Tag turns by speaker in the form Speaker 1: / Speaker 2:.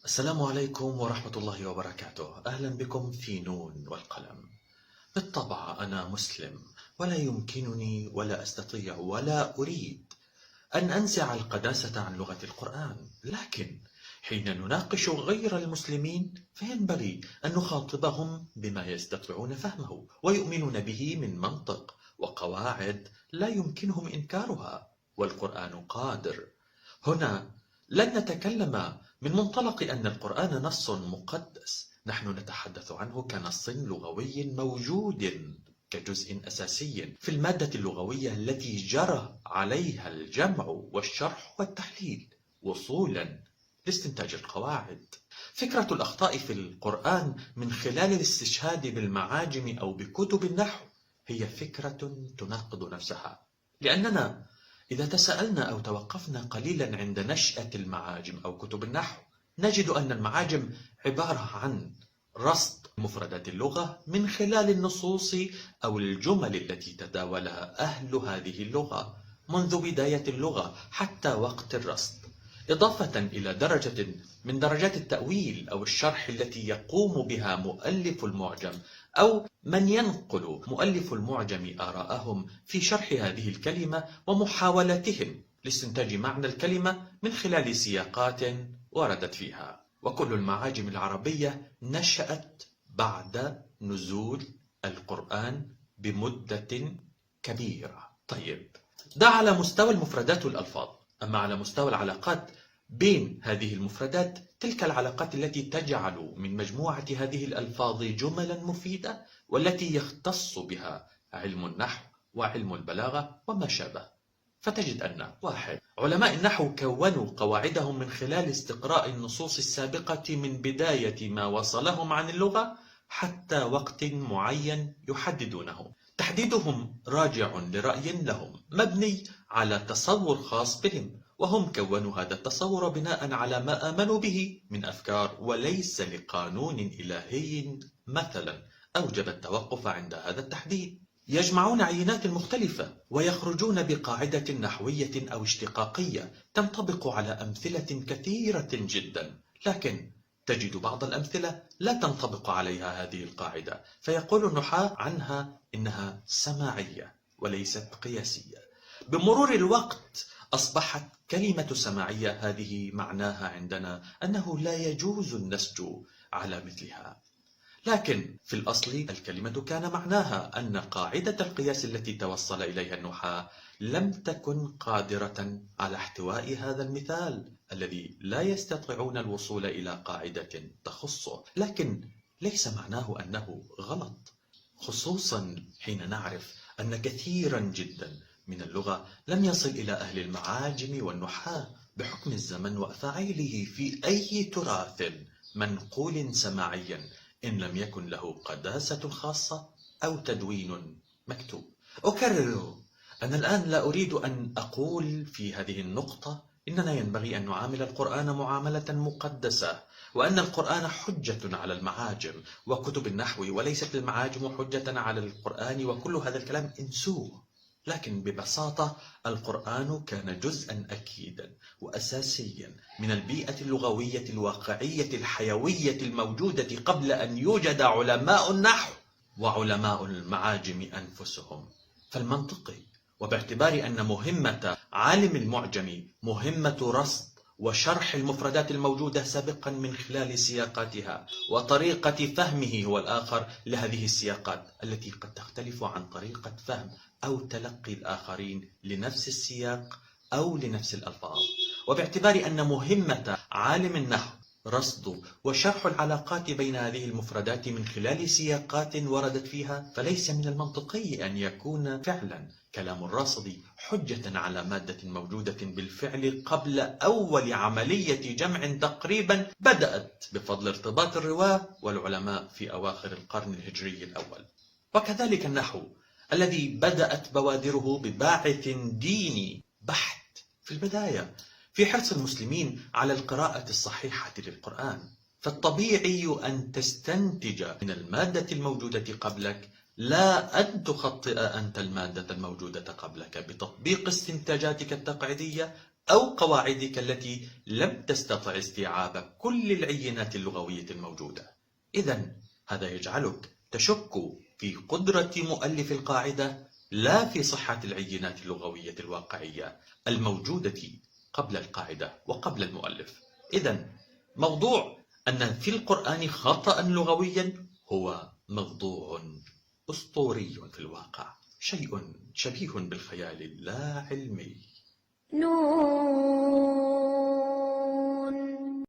Speaker 1: السلام عليكم ورحمة الله وبركاته. أهلا بكم في نون والقلم. بالطبع أنا مسلم، ولا يمكنني ولا أستطيع ولا أريد أن أنزع القداسة عن لغة القرآن، لكن حين نناقش غير المسلمين فينبغي أن نخاطبهم بما يستطيعون فهمه ويؤمنون به من منطق وقواعد لا يمكنهم إنكارها، والقرآن قادر. هنا لن نتكلم من منطلق أن القرآن نص مقدس، نحن نتحدث عنه كنص لغوي موجود كجزء أساسي في المادة اللغوية التي جرى عليها الجمع والشرح والتحليل وصولا لاستنتاج القواعد. فكرة الأخطاء في القرآن من خلال الاستشهاد بالمعاجم أو بكتب النحو هي فكرة تناقض نفسها، لأننا إذا تساءلنا أو توقفنا قليلا عند نشأة المعاجم أو كتب النحو نجد أن المعاجم عبارة عن رصد مفردات اللغة من خلال النصوص أو الجمل التي تداولها أهل هذه اللغة منذ بداية اللغة حتى وقت الرصد، إضافة إلى درجة من درجات التأويل أو الشرح التي يقوم بها مؤلف المعجم أو من ينقل مؤلف المعجم آراءهم في شرح هذه الكلمة ومحاولتهم لاستنتاج معنى الكلمة من خلال سياقات وردت فيها. وكل المعاجم العربية نشأت بعد نزول القرآن بمدة كبيرة. طيب، ده على مستوى المفردات والألفاظ. أما على مستوى العلاقات بين هذه المفردات، تلك العلاقات التي تجعل من مجموعة هذه الألفاظ جملا مفيدة والتي يختص بها علم النحو وعلم البلاغة وما شابه. فتجد أن 1. علماء النحو كونوا قواعدهم من خلال استقراء النصوص السابقة من بداية ما وصلهم عن اللغة حتى وقت معين يحددونه. تحديدهم راجع لرأي لهم مبني على تصور خاص بهم، وهم كونوا هذا التصور بناء على ما آمنوا به من أفكار، وليس لقانون إلهي مثلا أوجب التوقف عند هذا التحديد. يجمعون عينات مختلفة ويخرجون بقاعدة نحوية أو اشتقاقية تنطبق على أمثلة كثيرة جدا، لكن تجد بعض الأمثلة لا تنطبق عليها هذه القاعدة، فيقول النحاة عنها إنها سماعية وليست قياسية. بمرور الوقت أصبحت كلمة سماعية هذه معناها عندنا أنه لا يجوز النسج على مثلها، لكن في الأصل الكلمة كان معناها أن قاعدة القياس التي توصل إليها النحاة لم تكن قادرة على احتواء هذا المثال الذي لا يستطيعون الوصول إلى قاعدة تخصه، لكن ليس معناه أنه غلط، خصوصا حين نعرف أن كثيرا جدا من اللغة لم يصل إلى أهل المعاجم والنحاة بحكم الزمن وأفاعيله في أي تراث منقول سماعيا إن لم يكن له قداسة خاصة أو تدوين مكتوب. أكرر، أنا الآن لا أريد أن أقول في هذه النقطة إننا ينبغي أن نعامل القرآن معاملة مقدسة، وأن القرآن حجة على المعاجم وكتب النحو وليست المعاجم حجة على القرآن، وكل هذا الكلام انسوه. لكن ببساطة القرآن كان جزءا أكيدا وأساسيا من البيئة اللغوية الواقعية الحيوية الموجودة قبل أن يوجد علماء النحو وعلماء المعاجم أنفسهم. فالمنطقي، وباعتبار أن مهمة عالم المعجم مهمة رصد وشرح المفردات الموجودة سابقا من خلال سياقاتها وطريقة فهمه هو الآخر لهذه السياقات التي قد تختلف عن طريقة فهم أو تلقي الآخرين لنفس السياق أو لنفس الألفاظ، وباعتبار أن مهمة عالم النحو رصد وشرح العلاقات بين هذه المفردات من خلال سياقات وردت فيها، فليس من المنطقي أن يكون فعلا كلام الراصد حجة على مادة موجودة بالفعل قبل أول عملية جمع تقريبا بدأت بفضل ارتباط الرواة والعلماء في أواخر القرن الهجري الأول. وكذلك النحو الذي بدأت بوادره بباعث ديني بحت في البداية في حرص المسلمين على القراءة الصحيحة للقرآن، فالطبيعي أن تستنتج من المادة الموجودة قبلك لا أن تخطئ أنت المادة الموجودة قبلك بتطبيق استنتاجاتك التقعيدية أو قواعدك التي لم تستطع استيعاب كل العينات اللغوية الموجودة. إذن هذا يجعلك تشك في قدرة مؤلف القاعدة لا في صحة العينات اللغوية الواقعية الموجودة قبل القاعدة وقبل المؤلف. إذن موضوع أن في القرآن خطأ لغويا هو موضوع أسطوري في الواقع، شيء شبيه بالخيال اللا علمي.
Speaker 2: نون